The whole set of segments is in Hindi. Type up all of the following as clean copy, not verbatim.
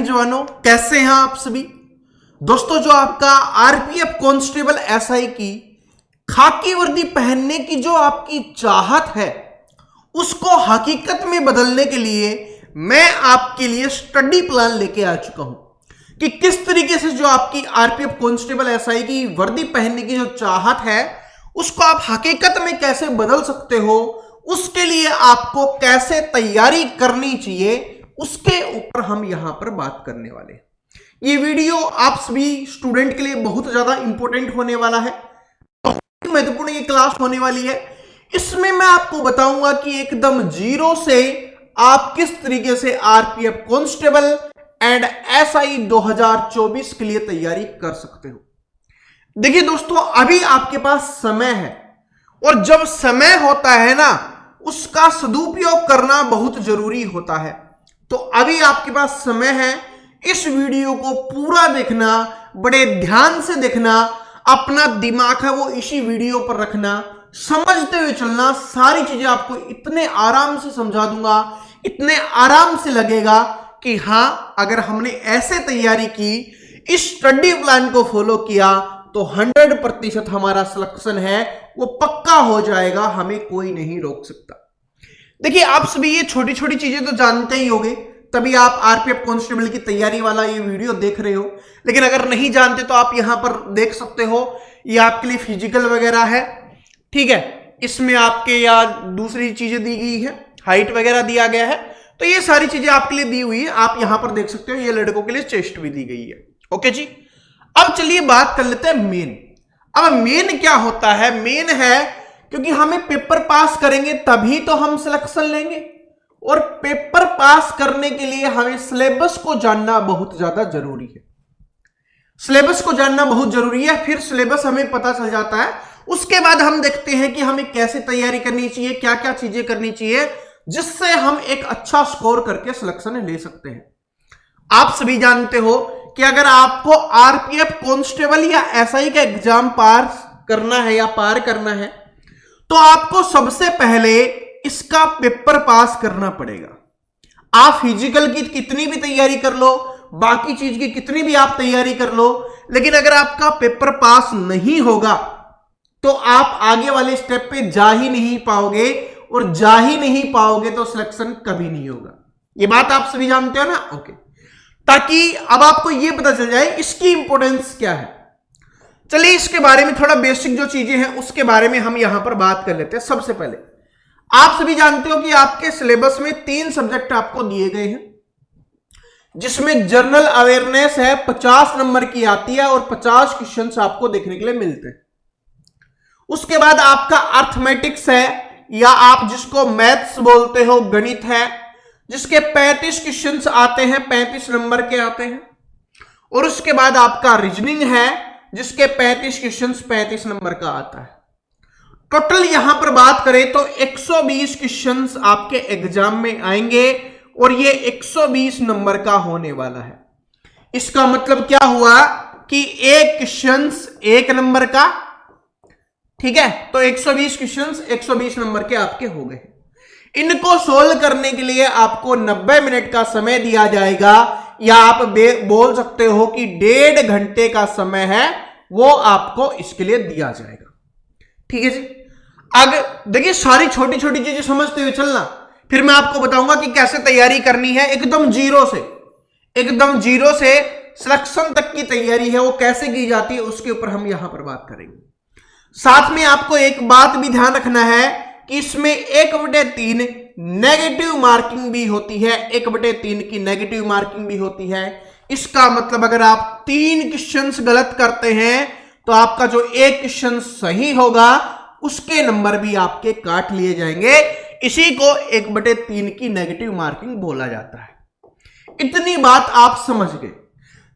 जवानों, कैसे हैं आप सभी दोस्तों। जो आपका आरपीएफ कांस्टेबल एसआई की खाकी वर्दी पहनने की जो आपकी चाहत है, उसको हकीकत में बदलने के लिए मैं आपके लिए स्टडी प्लान लेके आ चुका हूं कि किस तरीके से जो आपकी आरपीएफ कांस्टेबल एसआई की वर्दी पहनने की जो चाहत है, उसको आप हकीकत में कैसे बदल सकते हो, उसके लिए आपको कैसे तैयारी करनी चाहिए, उसके ऊपर हम यहां पर बात करने वाले हैं। ये वीडियो आप सभी स्टूडेंट के लिए बहुत ज्यादा इंपॉर्टेंट होने वाला है, बहुत महत्वपूर्ण ये क्लास होने वाली है। इसमें मैं आपको बताऊंगा कि एकदम जीरो से आप किस तरीके से आरपीएफ कांस्टेबल एंड एसआई 2024 के लिए तैयारी कर सकते हो। देखिए दोस्तों, अभी आपके पास समय है और जब समय होता है ना, उसका सदुपयोग करना बहुत जरूरी होता है। तो अभी आपके पास समय है, इस वीडियो को पूरा देखना, बड़े ध्यान से देखना, अपना दिमाग है वो इसी वीडियो पर रखना, समझते हुए चलना। सारी चीजें आपको इतने आराम से समझा दूंगा, इतने आराम से लगेगा कि हां, अगर हमने ऐसे तैयारी की, इस स्टडी प्लान को फॉलो किया तो 100% हमारा सिलेक्शन है वो पक्का हो जाएगा, हमें कोई नहीं रोक सकता। देखिए, आप सभी ये छोटी छोटी चीजें तो जानते ही होंगे, तभी आप आरपीएफ कांस्टेबल की तैयारी वाला ये वीडियो देख रहे हो। लेकिन अगर नहीं जानते तो आप यहां पर देख सकते हो, ये आपके लिए फिजिकल वगैरह है, ठीक है। इसमें आपके या दूसरी चीजें दी गई है, हाइट वगैरह दिया गया है, तो ये सारी चीजें आपके लिए दी हुई है, आप यहां पर देख सकते हो। ये लड़कों के लिए चेस्ट भी दी गई है। ओके जी, अब चलिए बात कर लेते हैं मेन। अब मेन क्या होता है? मेन है क्योंकि हमें पेपर पास करेंगे तभी तो हम सिलेक्शन लेंगे, और पेपर पास करने के लिए हमें सिलेबस को जानना बहुत ज्यादा जरूरी है। सिलेबस को जानना बहुत जरूरी है, फिर सिलेबस हमें पता चल जाता है, उसके बाद हम देखते हैं कि हमें कैसे तैयारी करनी चाहिए, क्या क्या चीजें करनी चाहिए, जिससे हम एक अच्छा स्कोर करके सिलेक्शन ले सकते हैं। आप सभी जानते हो कि अगर आपको आरपीएफ कांस्टेबल या एसआई का एग्जाम पास करना है या पार करना है, तो आपको सबसे पहले इसका पेपर पास करना पड़ेगा। आप फिजिकल की कितनी भी तैयारी कर लो, बाकी चीज की कितनी भी आप तैयारी कर लो, लेकिन अगर आपका पेपर पास नहीं होगा तो आप आगे वाले स्टेप पे जा ही नहीं पाओगे, और जा ही नहीं पाओगे तो सिलेक्शन कभी नहीं होगा। ये बात आप सभी जानते हो ना? ओके, ताकि अब आपको यह पता चल जाए इसकी इंपॉर्टेंस क्या है। चलिए इसके बारे में थोड़ा बेसिक जो चीजें हैं उसके बारे में हम यहां पर बात कर लेते हैं। सबसे पहले आप सभी जानते हो कि आपके सिलेबस में 3 सब्जेक्ट आपको दिए गए हैं, जिसमें जनरल अवेयरनेस है, 50 नंबर की आती है और 50 क्वेश्चंस आपको देखने के लिए मिलते हैं। उसके बाद आपका अर्थमेटिक्स है, या आप जिसको मैथ्स बोलते हो, गणित है, जिसके 35 क्वेश्चंस आते हैं, 35 नंबर के आते हैं। और उसके बाद आपका रीजनिंग है, जिसके 35 क्वेश्चंस 35 नंबर का आता है। टोटल यहां पर बात करें तो 120 क्वेश्चंस आपके एग्जाम में आएंगे, और ये 120 नंबर का होने वाला है। इसका मतलब क्या हुआ कि एक क्वेश्चंस 1 नंबर का, ठीक है, तो 120 क्वेश्चंस 120 नंबर के आपके हो गए। इनको सोल्व करने के लिए आपको 90 मिनट का समय दिया जाएगा, या आप बोल सकते हो कि 1.5 घंटे का समय है वो आपको इसके लिए दिया जाएगा। ठीक है जी। अगर देखिए, सारी छोटी छोटी चीजें समझते हुए चलना, फिर मैं आपको बताऊंगा कि कैसे तैयारी करनी है। एकदम जीरो से सिलेक्शन तक की तैयारी है वो कैसे की जाती है, उसके ऊपर हम यहां पर बात करेंगे। साथ में आपको एक बात भी ध्यान रखना है कि इसमें 1/3 नेगेटिव मार्किंग भी होती है, 1/3 की नेगेटिव मार्किंग भी होती है। इसका मतलब अगर आप 3 क्वेश्चंस गलत करते हैं तो आपका जो एक क्वेश्चन सही होगा उसके नंबर भी आपके काट लिए जाएंगे। इसी को 1/3 की नेगेटिव मार्किंग बोला जाता है। इतनी बात आप समझ गए।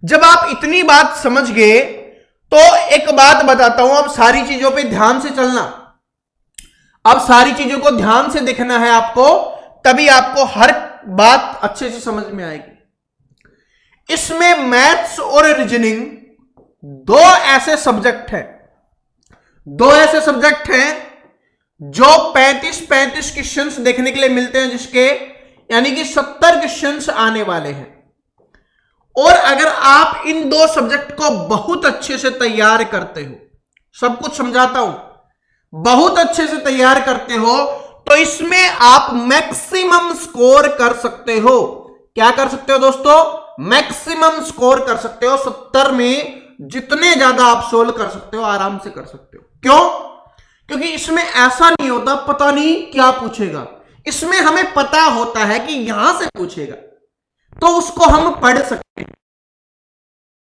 जब आप इतनी बात समझ गए तो एक बात बताता हूं, अब सारी चीजों पे ध्यान से चलना, अब सारी चीजों को ध्यान से देखना है आपको, तभी आपको हर बात अच्छे से समझ में आएगी। इसमें मैथ्स और रीजनिंग दो ऐसे सब्जेक्ट हैं जो 35 क्वेश्चंस देखने के लिए मिलते हैं, जिसके यानी कि 70 क्वेश्चंस आने वाले हैं। अगर आप इन दो सब्जेक्ट को बहुत अच्छे से तैयार करते हो, सब कुछ समझाता हूं, बहुत अच्छे से तैयार करते हो तो इसमें आप मैक्सिमम स्कोर कर सकते हो। क्या कर सकते हो दोस्तों? मैक्सिमम स्कोर कर सकते हो। 70 में जितने ज्यादा आप सोल्व कर सकते हो आराम से कर सकते हो। क्यों? क्योंकि इसमें ऐसा नहीं होता पता नहीं क्या पूछेगा, इसमें हमें पता होता है कि यहां से पूछेगा तो उसको हम पढ़ सकते हैं।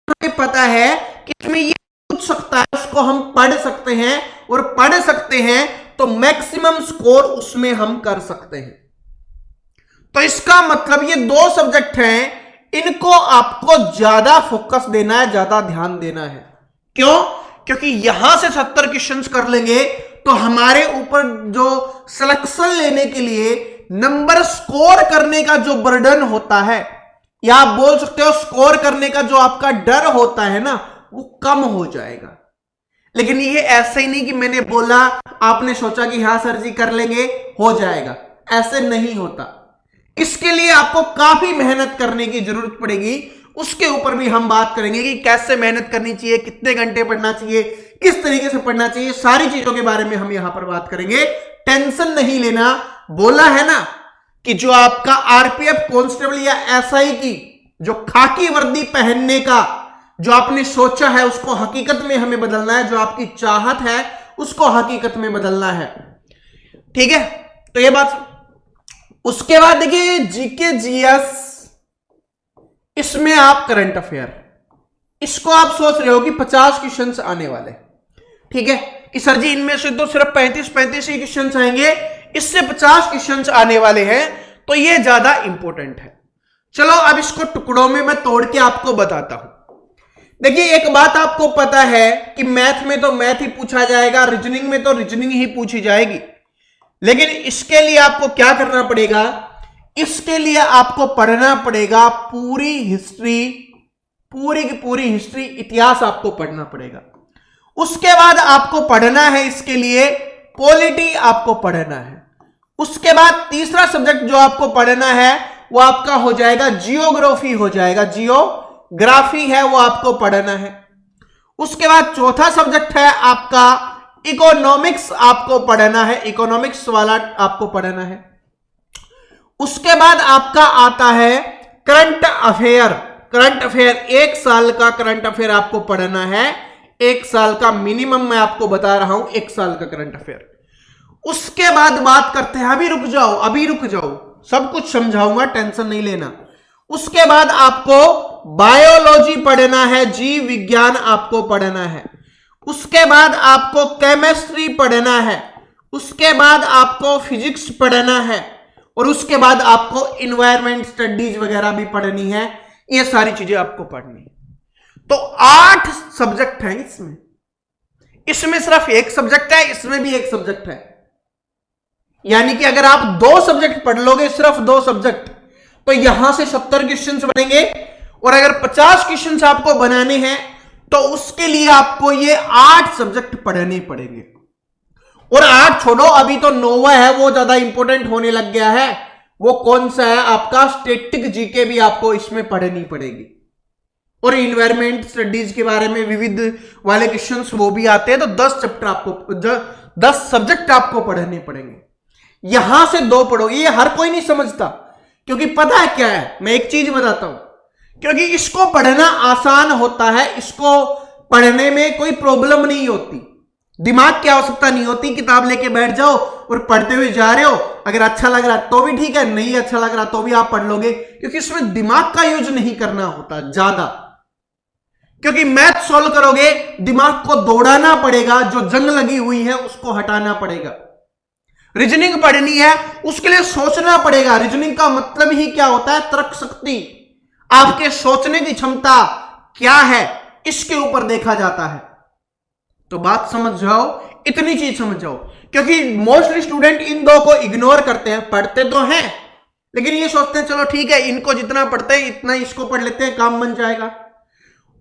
हमें पता है कि इसमें ये पूछ सकता है, उसको हम पढ़ सकते हैं, और पढ़ सकते हैं तो मैक्सिमम स्कोर उसमें हम कर सकते हैं। तो इसका मतलब ये दो सब्जेक्ट हैं, इनको आपको ज्यादा फोकस देना है, ज्यादा ध्यान देना है। क्यों? क्योंकि यहां से 70 क्वेश्चंस कर लेंगे तो हमारे ऊपर जो सिलेक्शन लेने के लिए नंबर स्कोर करने का जो बर्डन होता है, या आप बोल सकते हो स्कोर करने का जो आपका डर होता है ना, वो कम हो जाएगा। लेकिन ये ऐसे ही नहीं कि मैंने बोला आपने सोचा कि हाँ सर जी कर लेंगे हो जाएगा, ऐसे नहीं होता। इसके लिए आपको काफी मेहनत करने की जरूरत पड़ेगी। उसके ऊपर भी हम बात करेंगे कि कैसे मेहनत करनी चाहिए, कितने घंटे पढ़ना चाहिए, किस तरीके से पढ़ना चाहिए, सारी चीजों के बारे में हम यहां पर बात करेंगे। टेंशन नहीं लेना। बोला है ना कि जो आपका आरपीएफ कांस्टेबल या एसआई की जो खाकी वर्दी पहनने का जो आपने सोचा है उसको हकीकत में हमें बदलना है, जो आपकी चाहत है उसको हकीकत में बदलना है। ठीक है, तो ये बात। उसके बाद देखिए जीके जीएस, इसमें आप करंट अफेयर, इसको आप सोच रहे हो कि 50 क्वेश्चंस आने वाले, ठीक है, कि सर जी इनमें से तो सिर्फ 35 ही क्वेश्चंस आएंगे, इससे 50 क्वेश्चंस आने वाले हैं, तो ये ज्यादा इंपॉर्टेंट है। चलो अब इसको टुकड़ों में मैं तोड़ के आपको बताता हूं। देखिए एक बात आपको पता है कि मैथ में तो मैथ ही पूछा जाएगा, रीजनिंग में तो रीजनिंग ही पूछी जाएगी, लेकिन इसके लिए आपको क्या करना पड़ेगा? इसके लिए आपको पढ़ना पड़ेगा पूरी हिस्ट्री, पूरी की पूरी हिस्ट्री, इतिहास आपको पढ़ना पड़ेगा। उसके बाद आपको पढ़ना है इसके लिए पॉलिटी आपको पढ़ना है। उसके बाद तीसरा सब्जेक्ट जो आपको पढ़ना है वो आपका हो जाएगा जियोग्राफी, हो जाएगा जियोग्राफी है वो आपको पढ़ना है। उसके बाद चौथा सब्जेक्ट है आपका इकोनॉमिक्स, आपको पढ़ना है, इकोनॉमिक्स वाला आपको पढ़ना है। उसके बाद आपका आता है करंट अफेयर। करंट अफेयर 1 साल का करंट अफेयर आपको पढ़ना है, 1 साल का मिनिमम मैं आपको बता रहा हूं, 1 साल का करंट अफेयर। उसके बाद बात करते हैं, अभी रुक जाओ, अभी रुक जाओ, सब कुछ समझाऊंगा, टेंशन नहीं लेना। उसके बाद आपको बायोलॉजी पढ़ना है, जीव विज्ञान आपको पढ़ना है। उसके बाद आपको केमिस्ट्री पढ़ना है। उसके बाद आपको फिजिक्स पढ़ना है, और उसके बाद आपको इन्वायरमेंट स्टडीज वगैरह भी पढ़नी है। ये सारी चीजें आपको पढ़नी है। तो 8 सब्जेक्ट हैं इसमें। इसमें सिर्फ 1 सब्जेक्ट है, इसमें भी 1 सब्जेक्ट है। यानी कि अगर आप 2 सब्जेक्ट पढ़ लोगे, सिर्फ 2 सब्जेक्ट, तो यहां से 70 क्वेश्चंस बनेंगे। और अगर 50 क्वेश्चंस आपको बनाने हैं तो उसके लिए आपको ये 8 सब्जेक्ट पढ़ने पड़ेंगे। और 8 छोड़ो, अभी तो 9वां है वो ज्यादा इंपॉर्टेंट होने लग गया है। वो कौन सा है? आपका स्टैटिक जीके भी आपको इसमें पढ़नी पड़ेगी, और इन्वायरमेंट स्टडीज के बारे में विविध वाले क्वेश्चंस वो भी आते हैं। तो 10 चैप्टर आपको, 10 सब्जेक्ट आपको पढ़ने पड़ेंगे। यहां से 2 पढ़ोगे, ये हर कोई नहीं समझता, क्योंकि पता है क्या है, मैं एक चीज बताता हूं, क्योंकि इसको पढ़ना आसान होता है, इसको पढ़ने में कोई प्रॉब्लम नहीं होती, दिमाग की आवश्यकता नहीं होती। किताब लेके बैठ जाओ और पढ़ते हुए जा रहे हो, अगर अच्छा लग रहा तो भी ठीक है, नहीं अच्छा लग रहा तो भी आप पढ़ लोगे, क्योंकि इसमें दिमाग का यूज नहीं करना होता ज्यादा। क्योंकि मैथ सॉल्व करोगे, दिमाग को दौड़ाना पड़ेगा, जो जंग लगी हुई है उसको हटाना पड़ेगा। रीजनिंग पढ़नी है, उसके लिए सोचना पड़ेगा। रीजनिंग का मतलब ही क्या होता है? तर्क शक्ति, आपके सोचने की क्षमता क्या है, इसके ऊपर देखा जाता है। तो बात समझ जाओ, इतनी चीज समझ जाओ, क्योंकि मोस्टली स्टूडेंट इन 2 को इग्नोर करते हैं। पढ़ते तो हैं, लेकिन ये सोचते हैं चलो ठीक है, इनको जितना पढ़ते हैं इतना इसको पढ़ लेते हैं, काम बन जाएगा।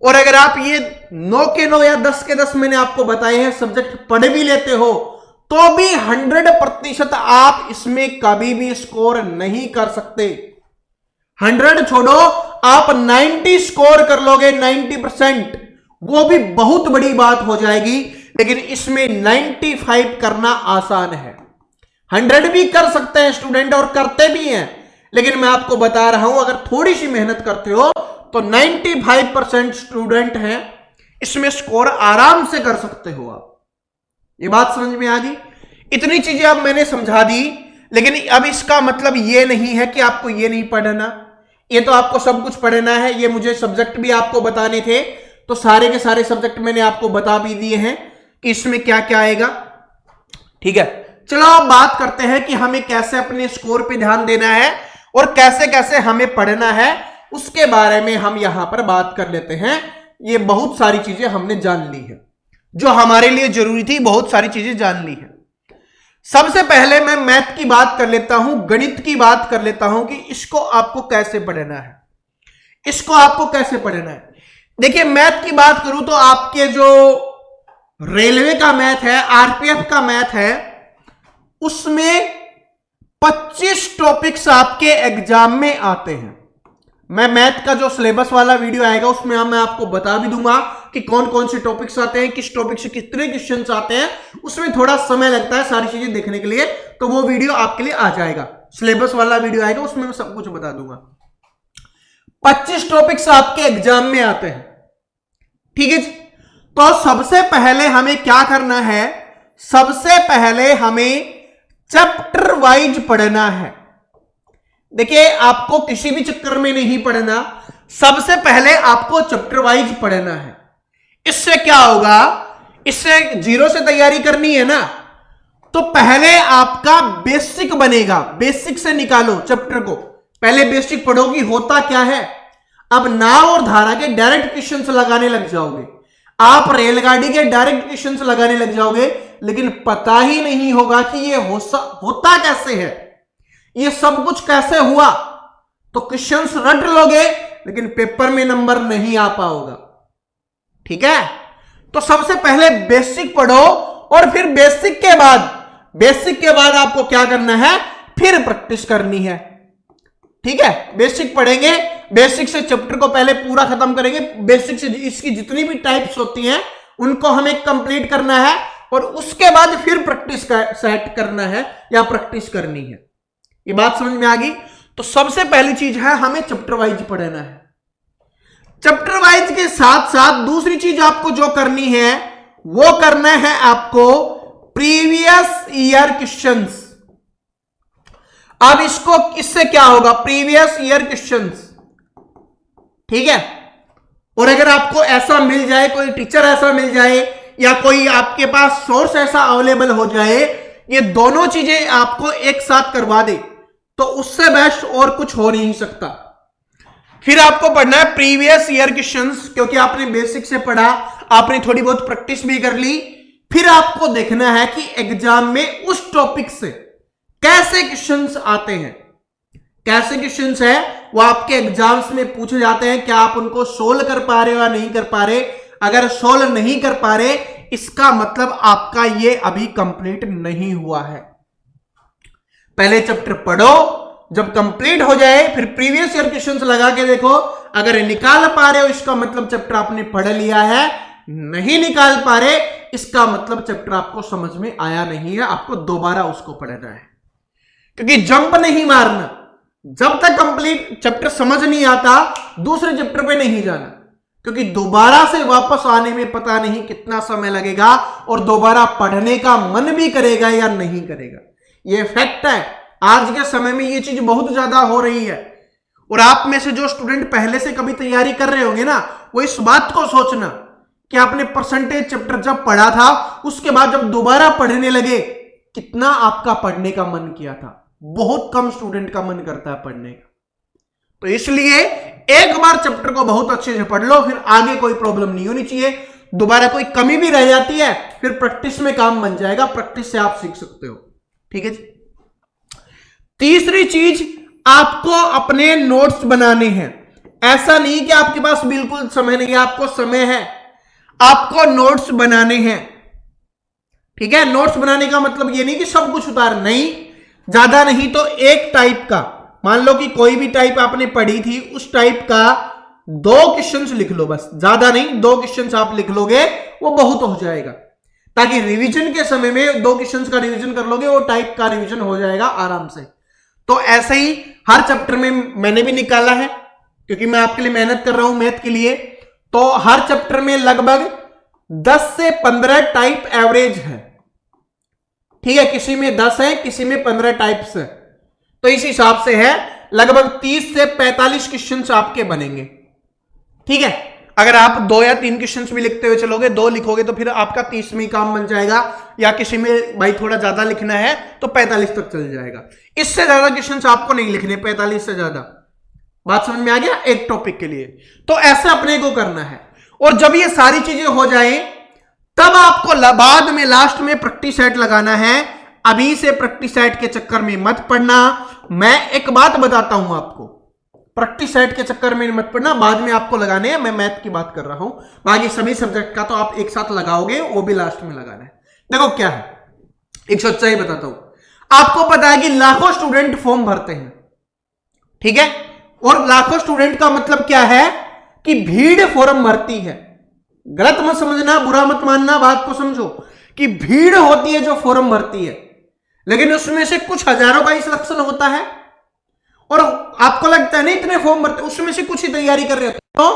और अगर आप ये 9 के 9 या 10 के 10 मैंने आपको बताए हैं सब्जेक्ट पढ़ भी लेते हो, तो भी 100% आप इसमें कभी भी स्कोर नहीं कर सकते। 100 छोड़ो, आप 90 स्कोर कर लोगे, 90%, वो भी बहुत बड़ी बात हो जाएगी। लेकिन इसमें 95 करना आसान है। 100 भी कर सकते हैं स्टूडेंट और करते भी हैं, लेकिन मैं आपको बता रहा हूं अगर थोड़ी सी मेहनत करते हो तो 95% स्टूडेंट हैं, इसमें स्कोर आराम से कर सकते हो आप। ये बात समझ में आ गई? इतनी चीजें अब मैंने समझा दी, लेकिन अब इसका मतलब ये नहीं है कि आपको ये नहीं पढ़ना, ये तो आपको सब कुछ पढ़ना है। ये मुझे सब्जेक्ट भी आपको बताने थे, तो सारे के सारे सब्जेक्ट मैंने आपको बता भी दिए हैं कि इसमें क्या क्या आएगा। ठीक है, चलो अब बात करते हैं कि हमें कैसे अपने स्कोर पे ध्यान देना है और कैसे कैसे हमें पढ़ना है, उसके बारे में हम यहां पर बात कर लेते हैं। ये बहुत सारी चीजें हमने जान ली है, जो हमारे लिए जरूरी थी, बहुत सारी चीजें जान ली है। सबसे पहले मैं मैथ की बात कर लेता हूं, गणित की बात कर लेता हूं कि इसको आपको कैसे पढ़ना है, इसको आपको कैसे पढ़ना है। देखिए, मैथ की बात करूं तो आपके जो रेलवे का मैथ है, आरपीएफ का मैथ है, उसमें 25 टॉपिक्स आपके एग्जाम में आते हैं। मैं मैथ का जो सिलेबस वाला वीडियो आएगा उसमें मैं आपको बता भी दूंगा कि कौन कौन से टॉपिक्स आते हैं, किस टॉपिक से कितने क्वेश्चंस आते हैं। उसमें थोड़ा समय लगता है सारी चीजें देखने के लिए, तो वो वीडियो आपके लिए आ जाएगा, सिलेबस वाला वीडियो आएगा, उसमें मैं सब कुछ बता दूंगा। 25 टॉपिक्स आपके एग्जाम में आते हैं, ठीक है जी। तो सबसे पहले हमें क्या करना है, सबसे पहले हमें चैप्टर वाइज पढ़ना है। देखिए, आपको किसी भी चक्कर में नहीं पढ़ना, सबसे पहले आपको चैप्टर वाइज पढ़ना है। इससे क्या होगा, इससे जीरो से तैयारी करनी है ना, तो पहले आपका बेसिक बनेगा, बेसिक से निकालो चैप्टर को, पहले बेसिक पढ़ोगी होता क्या है। अब नाव और धारा के डायरेक्ट क्वेश्चंस लगाने लग जाओगे, आप रेलगाड़ी के डायरेक्ट क्वेश्चंस लगाने लग जाओगे, लेकिन पता ही नहीं होगा कि ये होता कैसे है, ये सब कुछ कैसे हुआ। तो क्वेश्चंस रट लोगे, लेकिन पेपर में नंबर नहीं आ पाओगा। ठीक है, तो सबसे पहले बेसिक पढ़ो और फिर बेसिक के बाद आपको क्या करना है, फिर प्रैक्टिस करनी है। ठीक है, बेसिक पढ़ेंगे, बेसिक से चैप्टर को पहले पूरा खत्म करेंगे, बेसिक से इसकी जितनी भी टाइप्स होती हैं उनको हमें कंप्लीट करना है, और उसके बाद फिर प्रैक्टिस सेट करना है या प्रैक्टिस करनी है। ये बात समझ में आ गई? तो सबसे पहली चीज है हमें चैप्टर वाइज पढ़ना है। चैप्टर वाइज के साथ साथ दूसरी चीज आपको जो करनी है वो करना है आपको प्रीवियस ईयर क्वेश्चंस। अब इसको इससे क्या होगा, प्रीवियस ईयर क्वेश्चंस, ठीक है। और अगर आपको ऐसा मिल जाए, कोई टीचर ऐसा मिल जाए या कोई आपके पास सोर्स ऐसा अवेलेबल हो जाए, ये दोनों चीजें आपको एक साथ करवा दे, तो उससे बेस्ट और कुछ हो नहीं सकता। फिर आपको पढ़ना है प्रीवियस ईयर क्वेश्चंस, क्योंकि आपने बेसिक से पढ़ा, आपने थोड़ी बहुत प्रैक्टिस भी कर ली। फिर आपको देखना है कि एग्जाम में उस टॉपिक से कैसे क्वेश्चंस आते हैं, कैसे क्वेश्चंस है वो आपके एग्जाम्स में पूछे जाते हैं, क्या आप उनको सोल्व कर पा रहे हो या नहीं कर पा रहे। अगर सोल्व नहीं कर पा रहे, इसका मतलब आपका ये अभी कंप्लीट नहीं हुआ है। पहले चैप्टर पढ़ो, जब कंप्लीट हो जाए फिर प्रीवियस ईयर क्वेश्चंस लगा के देखो, अगर निकाल पा रहे हो इसका मतलब चैप्टर आपने पढ़ लिया है, नहीं निकाल पा रहे इसका मतलब चैप्टर आपको समझ में आया नहीं है, आपको दोबारा उसको पढ़ना है। क्योंकि जंप नहीं मारना, जब तक कंप्लीट चैप्टर समझ नहीं आता दूसरे चैप्टर पे नहीं जाना, क्योंकि दोबारा से वापस आने में पता नहीं कितना समय लगेगा और दोबारा पढ़ने का मन भी करेगा या नहीं करेगा। ये फैक्ट है, आज के समय में ये चीज बहुत ज्यादा हो रही है। और आप में से जो स्टूडेंट पहले से कभी तैयारी कर रहे होंगे ना, वो इस बात को सोचना कि आपने परसेंटेज चैप्टर जब पढ़ा था उसके बाद जब दोबारा पढ़ने लगे कितना आपका पढ़ने का मन किया था। बहुत कम स्टूडेंट का मन करता है पढ़ने का। तो इसलिए एक बार चैप्टर को बहुत अच्छे से पढ़ लो, फिर आगे कोई प्रॉब्लम नहीं होनी चाहिए। दोबारा कोई कमी भी रह जाती है फिर प्रैक्टिस में काम बन जाएगा, प्रैक्टिस से आप सीख सकते हो। ठीक है जी। तीसरी चीज, आपको अपने नोट्स बनाने हैं। ऐसा नहीं कि आपके पास बिल्कुल समय नहीं है, आपको समय है, आपको नोट्स बनाने हैं। ठीक है, नोट्स बनाने का मतलब ये नहीं कि सब कुछ उतार, नहीं, ज्यादा नहीं तो एक टाइप का, मान लो कि कोई भी टाइप आपने पढ़ी थी, उस टाइप का 2 क्वेश्चंस लिख लो, बस ज्यादा नहीं, 2 क्वेश्चंस आप लिख लोगे वो बहुत हो जाएगा, ताकि रिवीजन के समय में 2 क्वेश्चंस का रिवीजन कर लोगे, वो टाइप का रिवीजन हो जाएगा आराम से। तो ऐसे ही हर चैप्टर में मैंने भी निकाला है, क्योंकि मैं आपके लिए मेहनत कर रहा हूं मैथ के लिए। तो हर चैप्टर में लगभग 10 से 15 टाइप एवरेज है, ठीक है, किसी में 10 है, किसी में 15 टाइप्स है। तो इस हिसाब से है लगभग 30 से 45 क्वेश्चंस आपके बनेंगे, ठीक है। अगर आप 2 या 3 क्वेश्चंस भी लिखते हुए चलोगे, 2 लिखोगे तो फिर आपका 30 में काम बन जाएगा, या किसी में भाई थोड़ा ज्यादा लिखना है तो 45 तक चल जाएगा। इससे ज्यादा क्वेश्चंस आपको नहीं लिखने, 45 से ज्यादा। बात समझ में आ गया एक टॉपिक के लिए? तो ऐसा अपने को करना है, और जब ये सारी चीजें हो जाए तब आपको बाद में लास्ट में प्रैक्टिस सेट लगाना है। अभी से प्रैक्टिस सेट के चक्कर में मत पड़ना। मैं एक बात बताता हूं आपको, प्रैक्टिस सेट के चक्कर में मत पड़ना, बाद में आपको लगाने हैं। मैं मैथ की बात कर रहा हूं, बाकी सभी सब्जेक्ट का तो आप एक साथ लगाओगे, वो भी लास्ट में लगाना है। देखो क्या है, एक सच्चाई बताता हूं। आपको पता है कि लाखों स्टूडेंट फॉर्म भरते हैं, ठीक है, और लाखों स्टूडेंट का मतलब क्या है कि भीड़ फॉर्म भरती है। गलत मत समझना, बुरा मत मानना, बात को समझो कि भीड़ होती है जो फॉर्म भरती है, लेकिन उसमें से कुछ हजारों का ही सिलेक्शन होता है। और आपको लगता है नहीं इतने फॉर्म भरते, उसमें से कुछ ही तैयारी कर रहे होते हैं,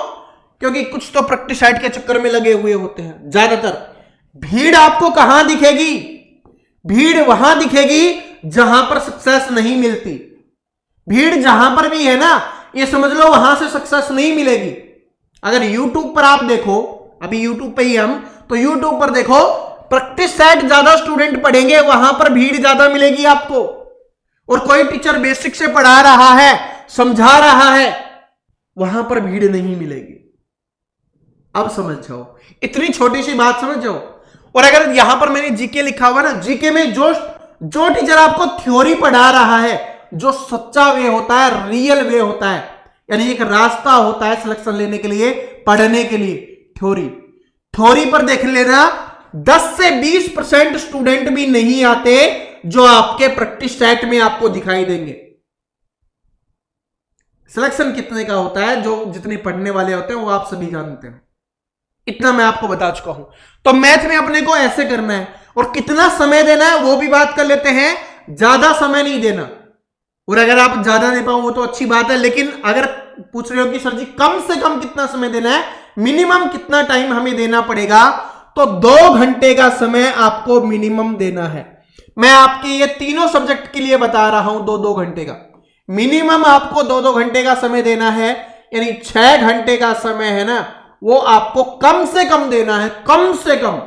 क्योंकि कुछ तो प्रैक्टिस साइट के चक्कर में लगे हुए होते हैं। ज्यादातर भीड़ आपको कहां दिखेगी? भीड़ वहां दिखेगी जहां पर सक्सेस नहीं मिलती। भीड़ जहां पर भी है ना, ये समझ लो वहां से सक्सेस नहीं मिलेगी। अगर YouTube पर आप देखो, अभी YouTube पे ही हम, तो YouTube पर देखो, प्रैक्टिस सेट ज्यादा स्टूडेंट पढ़ेंगे, वहां पर भीड़ ज्यादा मिलेगी आपको। और कोई टीचर बेसिक से पढ़ा रहा है, समझा रहा है, वहां पर भीड़ नहीं मिलेगी। अब समझ जाओ, इतनी छोटी सी बात समझ जाओ। और अगर यहां पर मैंने जीके लिखा हुआ ना, जीके में जो टीचर आपको थ्योरी पढ़ा रहा है, जो सच्चा वे होता है, रियल वे होता है, यानी एक रास्ता होता है सिलेक्शन लेने के लिए, पढ़ने के लिए, थ्योरी पर देख लेना, 10 से 20% स्टूडेंट भी नहीं आते जो आपके प्रैक्टिस सेट में आपको दिखाई देंगे। सिलेक्शन कितने का होता है, जो जितने पढ़ने वाले होते हैं वो आप सभी जानते हैं, इतना मैं आपको बता चुका हूं। तो मैथ में अपने को ऐसे करना है, और कितना समय देना है वो भी बात कर लेते हैं। ज्यादा समय नहीं देना, और अगर आप ज्यादा दे पाओ वो तो अच्छी बात है, लेकिन अगर पूछ रहे हो कि सर जी कम से कम कितना समय देना है, मिनिमम कितना टाइम हमें देना पड़ेगा, तो 2 घंटे का समय आपको मिनिमम देना है। मैं आपके ये तीनों सब्जेक्ट के लिए बता रहा हूं, 2-2 घंटे का मिनिमम आपको 2-2 घंटे का समय देना है, यानी 6 घंटे का समय है ना, वो आपको कम से कम देना है, कम से कम।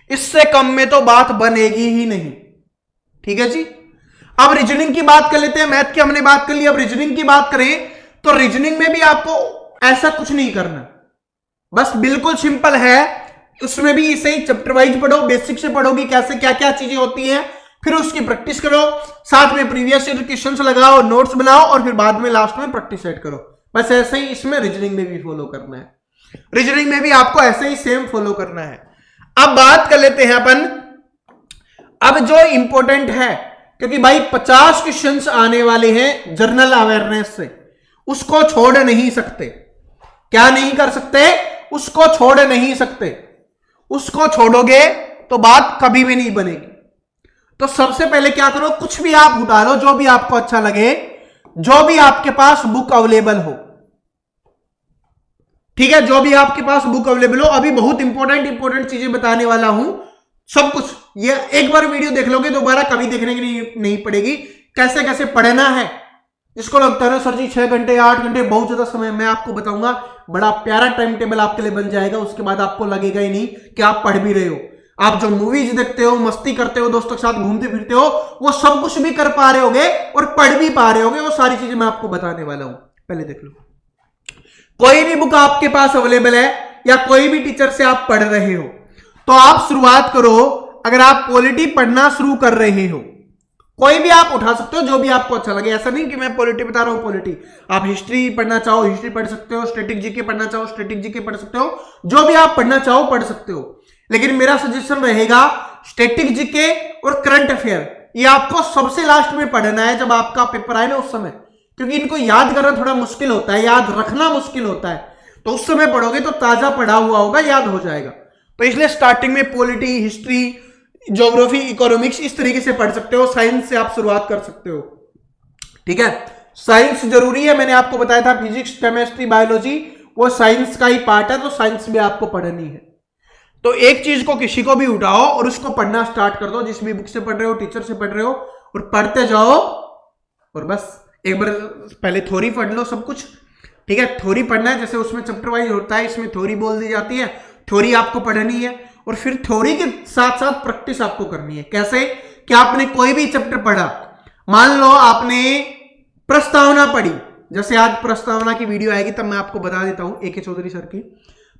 इससे कम में तो बात बनेगी ही नहीं, ठीक है जी। अब रीजनिंग की बात कर लेते हैं, मैथ की हमने बात कर ली, अब रीजनिंग की बात करें तो रीजनिंग में भी आपको ऐसा कुछ नहीं करना, बस बिल्कुल सिंपल है। उसमें भी इसे ही चैप्टर वाइज पढ़ो, बेसिक से पढ़ोगी कैसे क्या क्या चीजें होती हैं, फिर उसकी प्रैक्टिस करो, साथ में प्रीवियस ईयर क्वेश्चंस लगाओ, नोट्स बनाओ, और फिर बाद में लास्ट में प्रैक्टिस सेट करो। बस ऐसे ही इसमें रीजनिंग में भी फॉलो करना है, रीजनिंग में भी आपको ऐसे ही सेम फॉलो करना है। अब बात कर लेते हैं अपन, अब जो इंपॉर्टेंट है, क्योंकि भाई 50 क्वेश्चंस आने वाले हैं जनरल अवेयरनेस से, उसको छोड़ नहीं सकते। क्या नहीं कर सकते? उसको छोड़ नहीं सकते। उसको छोड़ोगे तो बात कभी भी नहीं बनेगी। तो सबसे पहले क्या करो, कुछ भी आप उठा लो, जो भी आपको अच्छा लगे, जो भी आपके पास बुक अवेलेबल हो, ठीक है, जो भी आपके पास बुक अवेलेबल हो। अभी बहुत इंपॉर्टेंट चीजें बताने वाला हूं, सब कुछ ये एक बार वीडियो देख लोगे, दोबारा कभी देखने की नहीं पड़ेगी। कैसे कैसे पढ़ना है, जिसको लगता है ना सर जी 6 घंटे 8 घंटे बहुत ज्यादा समय, मैं आपको बताऊंगा, बड़ा प्यारा टाइम टेबल आपके लिए बन जाएगा। उसके बाद आपको लगेगा ही नहीं कि आप पढ़ भी रहे हो। आप जो मूवीज देखते हो, मस्ती करते हो, दोस्तों के साथ घूमते फिरते हो, वो सब कुछ भी कर पा रहे होगे और पढ़ भी पा रहे होगे। वो सारी चीजें मैं आपको बताने वाला हूं, पहले देख लो। कोई भी बुक आपके पास अवेलेबल है, या कोई भी टीचर से आप पढ़ रहे हो, तो आप शुरुआत करो। अगर आप पॉलिटी पढ़ना शुरू कर रहे हो, कोई भी आप उठा सकते हो, जो भी आपको अच्छा लगे। ऐसा नहीं कि मैं पॉलिटी बता रहा हूं, पॉलिटी आप हिस्ट्री पढ़ना चाहो हिस्ट्री पढ़ सकते हो, स्टैटिक जीके पढ़ना चाहो स्टैटिक जीके पढ़ सकते हो, जो भी आप पढ़ना चाहो पढ़ सकते हो। लेकिन मेरा सजेशन रहेगा स्टैटिक जीके और करंट अफेयर, ये आपको सबसे लास्ट में पढ़ना है, जब आपका पेपर आए ना उस समय। क्योंकि इनको याद करना थोड़ा मुश्किल होता है, याद रखना मुश्किल होता है। तो उस समय पढ़ोगे तो ताजा पढ़ा हुआ होगा, याद हो जाएगा। तो इसलिए स्टार्टिंग में पॉलिटी, हिस्ट्री, ज्योग्राफी, इकोनॉमिक्स इस तरीके से पढ़ सकते हो। साइंस से आप शुरुआत कर सकते हो, ठीक है। साइंस जरूरी है, मैंने आपको बताया था फिजिक्स, केमिस्ट्री, बायोलॉजी वो साइंस का ही पार्ट है, तो साइंस भी आपको पढ़नी है। तो एक चीज को किसी को भी उठाओ और उसको पढ़ना स्टार्ट कर दो, जिस भी बुक से पढ़ रहे हो, टीचर से पढ़ रहे हो, और पढ़ते जाओ। और बस एक बार पहले थ्योरी पढ़ लो सब कुछ, ठीक है। थ्योरी पढ़ना है, जैसे उसमें चैप्टर वाइज होता है, इसमें थ्योरी बोल दी जाती है, थ्योरी आपको पढ़नी है। और फिर थ्योरी के साथ साथ प्रैक्टिस आपको करनी है। कैसे कि आपने कोई भी चैप्टर पढ़ा, मान लो आपने प्रस्तावना पढ़ी, जैसे आज प्रस्तावना की वीडियो आएगी तब मैं आपको बता देता हूं, AK चौधरी सर की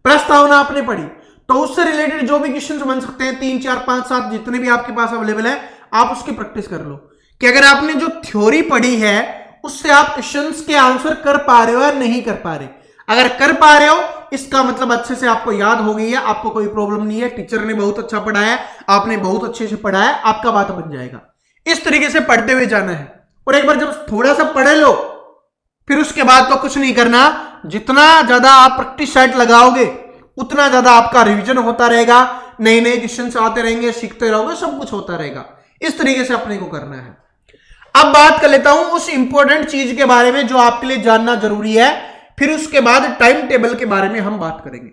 प्रस्तावना आपने पढ़ी, तो उससे रिलेटेड जो भी क्वेश्चंस बन सकते हैं 3, 4, 5, 7 जितने भी आपके पास अवेलेबल है, आप उसकी प्रैक्टिस कर लो कि अगर आपने जो थ्योरी पढ़ी है उससे आप क्वेश्चंस के आंसर कर पा रहे हो या नहीं कर पा रहे। अगर कर पा रहे हो इसका मतलब अच्छे से आपको याद हो गई है, आपको कोई प्रॉब्लम नहीं है, टीचर ने बहुत अच्छा पढ़ाया है, आपने बहुत अच्छे से पढ़ाया, आपका बात बन जाएगा। इस तरीके से पढ़ते हुए जाना है। और एक बार जब थोड़ा सा पढ़ लो फिर उसके बाद तो कुछ नहीं करना, जितना ज्यादा आप प्रैक्टिस सेट लगाओगे उतना ज्यादा आपका रिवीजन होता रहेगा, नए नए क्वेश्चंस आते रहेंगे, सीखते रहोगे, सब कुछ होता रहेगा। इस तरीके से अपने को करना है। अब बात कर लेता हूं उस इंपॉर्टेंट चीज के बारे में जो आपके लिए जानना जरूरी है, फिर उसके बाद टाइम टेबल के बारे में हम बात करेंगे।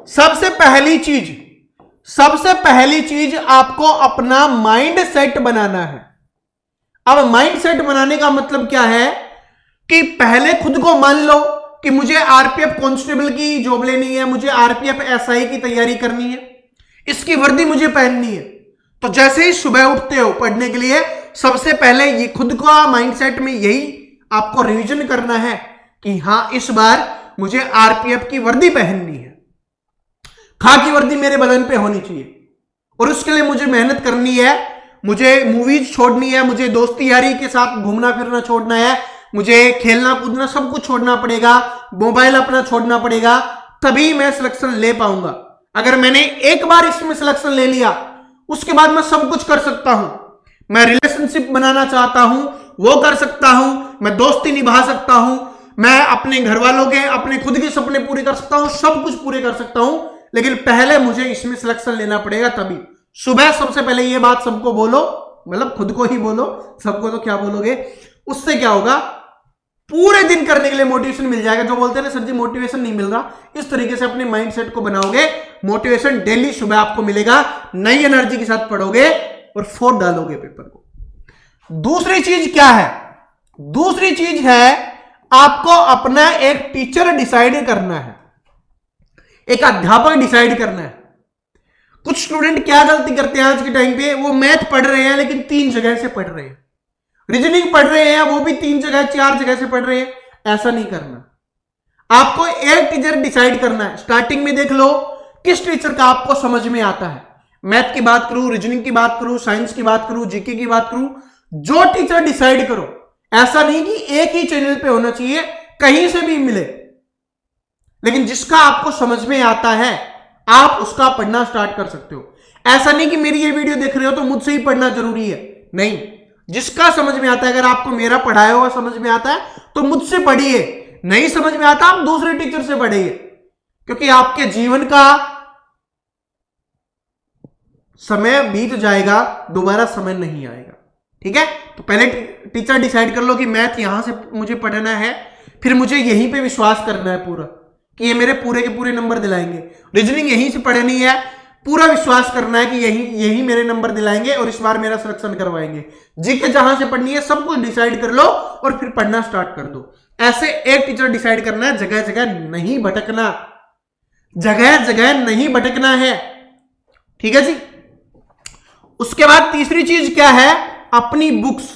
सबसे पहली चीज आपको अपना माइंड सेट बनाना है। अब माइंड सेट बनाने का मतलब क्या है कि पहले खुद को मान लो कि मुझे आरपीएफ कांस्टेबल की जॉब लेनी है, मुझे आरपीएफ एसआई की तैयारी करनी है, इसकी वर्दी मुझे पहननी है। तो जैसे ही सुबह उठते हो पढ़ने के लिए, सबसे पहले ये खुद को माइंडसेट में यही आपको रिवीजन करना है कि हां इस बार मुझे आरपीएफ की वर्दी पहननी है, खाकी वर्दी मेरे बदन पे होनी चाहिए, और उसके लिए मुझे मेहनत करनी है, मुझे मूवीज छोड़नी है, मुझे दोस्ती यारी के साथ घूमना फिरना छोड़ना है, मुझे खेलना कूदना सब कुछ छोड़ना पड़ेगा, मोबाइल अपना छोड़ना पड़ेगा, तभी मैं सिलेक्शन ले पाऊंगा। अगर मैंने एक बार इसमें सिलेक्शन ले लिया उसके बाद मैं सब कुछ कर सकता हूं। मैं रिलेशनशिप बनाना चाहता हूं वो कर सकता हूं, मैं दोस्ती निभा सकता हूं, मैं अपने घर वालों के, अपने खुद के सपने पूरे कर सकता हूं, सब कुछ पूरे कर सकता हूं, लेकिन पहले मुझे इसमें सिलेक्शन लेना पड़ेगा। तभी सुबह सबसे पहले ये बात सबको बोलो, मतलब खुद को ही बोलो, सबको तो क्या बोलोगे। उससे क्या होगा, पूरे दिन करने के लिए मोटिवेशन मिल जाएगा। जो बोलते हैं ना सर जी मोटिवेशन नहीं मिल रहा, इस तरीके से अपने माइंडसेट को बनाओगे, मोटिवेशन डेली सुबह आपको मिलेगा, नई एनर्जी के साथ पढ़ोगे और फोड़ डालोगे पेपर को। दूसरी चीज क्या है, दूसरी चीज है आपको अपना एक टीचर डिसाइड करना है, एक अध्यापक डिसाइड करना है। कुछ स्टूडेंट क्या गलती करते हैं आज के टाइम पे, वो मैथ पढ़ रहे हैं लेकिन 3 जगह से पढ़ रहे हैं, रीजनिंग पढ़ रहे हैं वो भी 3 जगह 4 जगह से पढ़ रहे हैं। ऐसा नहीं करना, आपको एक टीचर डिसाइड करना है। स्टार्टिंग में देख लो किस टीचर का आपको समझ में आता है, मैथ की बात करूं, रीजनिंग की बात करूं, साइंस की बात करूं, जीके की बात करूं, जो टीचर डिसाइड करो। ऐसा नहीं कि एक ही चैनल पे होना चाहिए, कहीं से भी मिले, लेकिन जिसका आपको समझ में आता है आप उसका पढ़ना स्टार्ट कर सकते हो। ऐसा नहीं कि मेरी ये वीडियो देख रहे हो तो मुझसे ही पढ़ना जरूरी है, नहीं, जिसका समझ में आता है। अगर आपको मेरा पढ़ाया हुआ समझ में आता है तो मुझसे पढ़िए, नहीं समझ में आता आप दूसरे टीचर से पढ़िए, क्योंकि आपके जीवन का समय बीत जाएगा, दोबारा समय नहीं आएगा, ठीक है। तो पहले टीचर डिसाइड कर लो कि मैथ यहां से मुझे पढ़ना है, फिर मुझे यहीं पे विश्वास करना है पूरा कि ये मेरे पूरे के पूरे नंबर दिलाएंगे। रीजनिंग यहीं से पढ़नी है, पूरा विश्वास करना है कि यही मेरे नंबर दिलाएंगे और इस बार मेरा सिलेक्शन करवाएंगे। जीके जहां से पढ़नी है सब कुछ डिसाइड कर लो और फिर पढ़ना स्टार्ट कर दो। ऐसे एक टीचर डिसाइड करना है, जगह जगह नहीं भटकना, जगह जगह नहीं भटकना है, ठीक है जी। उसके बाद तीसरी चीज क्या है, अपनी बुक्स।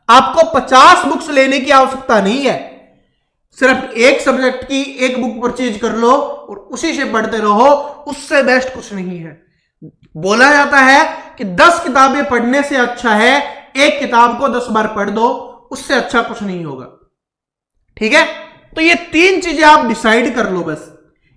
आपको 50 बुक्स लेने की आवश्यकता नहीं है, सिर्फ एक सब्जेक्ट की एक बुक परचेज कर लो और उसी से पढ़ते रहो, उससे बेस्ट कुछ नहीं है। बोला जाता है कि 10 किताबें पढ़ने से अच्छा है एक किताब को 10 बार पढ़ दो, उससे अच्छा कुछ नहीं होगा, ठीक है। तो ये 3 चीजें आप डिसाइड कर लो, बस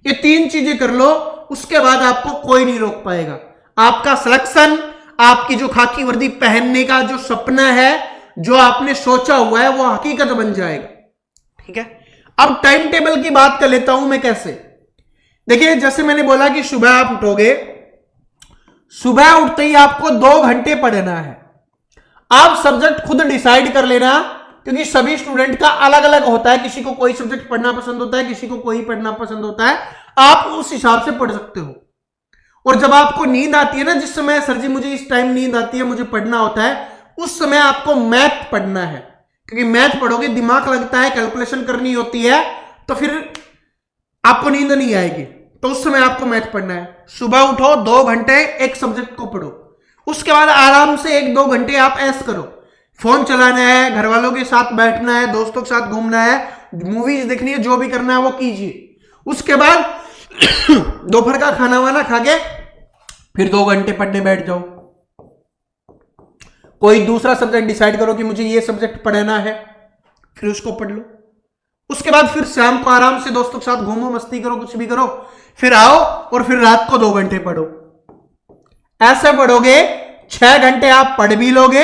ये 3 चीजें कर लो, उसके बाद आपको कोई नहीं रोक पाएगा। आपका सिलेक्शन, आपकी जो खाकी वर्दी पहनने का जो सपना है, जो आपने सोचा हुआ है वो हकीकत बन जाएगा। ठीक है, अब टाइम टेबल की बात कर लेता हूं मैं कैसे। देखिए, जैसे मैंने बोला कि सुबह आप उठोगे, सुबह उठते ही आपको 2 घंटे पढ़ना है। आप सब्जेक्ट खुद डिसाइड कर लेना, क्योंकि सभी स्टूडेंट का अलग अलग होता है। किसी को कोई सब्जेक्ट पढ़ना पसंद होता है, किसी को कोई पढ़ना पसंद होता है। आप उस हिसाब से पढ़ सकते हो। और जब आपको नींद आती है ना, जिस समय सर जी मुझे इस टाइम नींद आती है, मुझे पढ़ना होता है, उस समय आपको मैथ पढ़ना है। क्योंकि मैथ पढ़ोगे, दिमाग लगता है, कैलकुलेशन करनी होती है, तो फिर आपको नींद नहीं आएगी। तो उस समय आपको मैथ पढ़ना है। सुबह उठो, 2 घंटे एक सब्जेक्ट को पढ़ो। उसके बाद आराम से 1-2 घंटे आप ऐश करो। फोन चलाना है, घर वालों के साथ बैठना है, दोस्तों के साथ घूमना है, मूवीज देखनी है, जो भी करना है वो कीजिए। उसके बाद दोपहर का खाना वाना खा के फिर 2 घंटे पढ़ने बैठ जाओ। कोई दूसरा सब्जेक्ट डिसाइड करो कि मुझे ये सब्जेक्ट पढ़ना है, फिर उसको पढ़ लो। उसके बाद फिर शाम को आराम से दोस्तों के साथ घूमो, मस्ती करो, कुछ भी करो, फिर आओ और फिर रात को 2 घंटे पढ़ो। ऐसे पढ़ोगे 6 घंटे आप पढ़ भी लोगे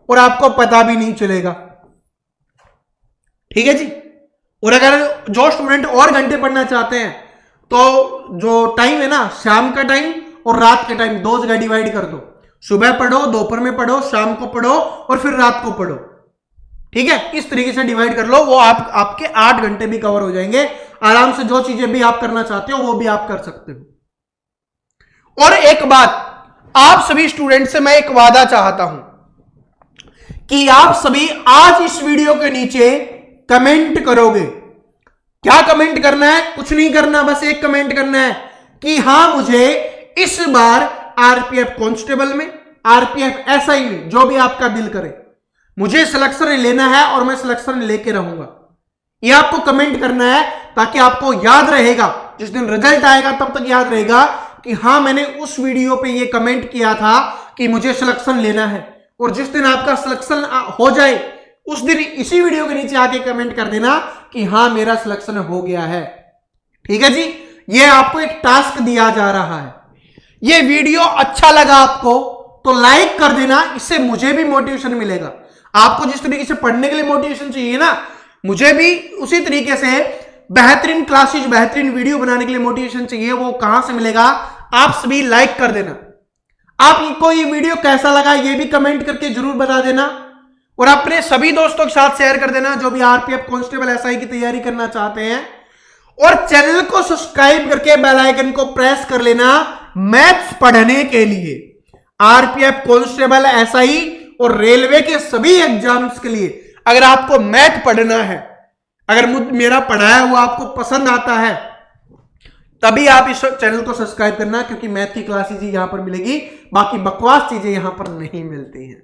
और आपको पता भी नहीं चलेगा। ठीक है जी। और अगर जो स्टूडेंट और घंटे पढ़ना चाहते हैं, तो जो टाइम है ना, शाम का टाइम और रात के टाइम 2 जगह डिवाइड कर दो। सुबह पढ़ो, दोपहर में पढ़ो, शाम को पढ़ो और फिर रात को पढ़ो। ठीक है, इस तरीके से डिवाइड कर लो। वो आपके 8 घंटे भी कवर हो जाएंगे आराम से। जो चीजें भी आप करना चाहते हो वो भी आप कर सकते हो। और एक बात, आप सभी स्टूडेंट से मैं एक वादा चाहता हूं कि आप सभी आज इस वीडियो के नीचे कमेंट करोगे। क्या कमेंट करना है? कुछ नहीं करना, बस एक कमेंट करना है कि हां, मुझे इस बार आरपीएफ कांस्टेबल में, आरपीएफ एसआई में, जो भी आपका दिल करे, मुझे सिलेक्शन लेना है और मैं सिलेक्शन लेके रहूंगा। यह आपको कमेंट करना है, ताकि आपको याद रहेगा, जिस दिन रिजल्ट आएगा तब तक याद रहेगा कि हां, मैंने उस वीडियो पे ये कमेंट किया था कि मुझे सिलेक्शन लेना है। और जिस दिन आपका सिलेक्शन हो जाए, उस दिन इसी वीडियो के नीचे आके कमेंट कर देना कि हां, मेरा सिलेक्शन हो गया है। ठीक है जी। ये आपको एक टास्क दिया जा रहा है। ये वीडियो अच्छा लगा आपको तो लाइक कर देना, इससे मुझे भी मोटिवेशन मिलेगा। आपको जिस तरीके से पढ़ने के लिए मोटिवेशन चाहिए ना, मुझे भी उसी तरीके से बेहतरीन क्लासेस, बेहतरीन वीडियो बनाने के लिए मोटिवेशन चाहिए। वो कहां से मिलेगा? आप सभी लाइक कर देना। आपको ये वीडियो कैसा लगा ये भी कमेंट करके जरूर बता देना, और अपने सभी दोस्तों के साथ शेयर कर देना जो भी आरपीएफ कांस्टेबल एसआई की तैयारी करना चाहते हैं। और चैनल को सब्सक्राइब करके बेल आइकन को प्रेस कर लेना मैथ्स पढ़ने के लिए, आरपीएफ कांस्टेबल एसआई और रेलवे के सभी एग्जाम्स के लिए। अगर आपको मैथ पढ़ना है, अगर मेरा पढ़ाया हुआ आपको पसंद आता है, तभी आप इस चैनल को सब्सक्राइब करना, क्योंकि मैथ की क्लासेस यहां पर मिलेगी, बाकी बकवास चीजें यहां पर नहीं मिलती हैं।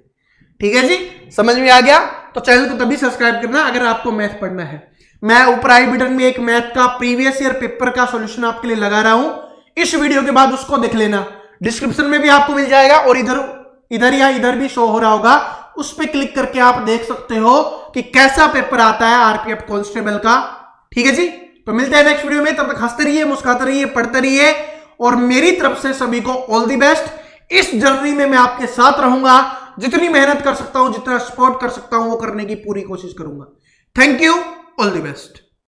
ठीक है जी, समझ में आ गया? तो चैनल को तभी सब्सक्राइब करना अगर आपको मैथ पढ़ना है। मैं ऊपर आई बटन में एक मैथ का प्रीवियस ईयर पेपर का सॉल्यूशन आपके लिए लगा रहा हूं, इस वीडियो के बाद उसको देख लेना। डिस्क्रिप्शन में भी आपको मिल जाएगा, और इधर या इधर भी शो हो रहा होगा, उस पर क्लिक करके आप देख सकते हो कि कैसा पेपर आता है आरपीएफ कांस्टेबल का। ठीक है जी, तो मिलते हैं नेक्स्ट वीडियो में। तब तक हंसते रहिए, मुस्कुराते रहिए, पढ़ते रहिए, और मेरी तरफ से सभी को ऑल द बेस्ट। इस जर्नी में मैं आपके साथ रहूंगा, जितनी मेहनत कर सकता हूं, जितना सपोर्ट कर सकता हूं, वो करने की पूरी कोशिश करूंगा। Thank you, all the best.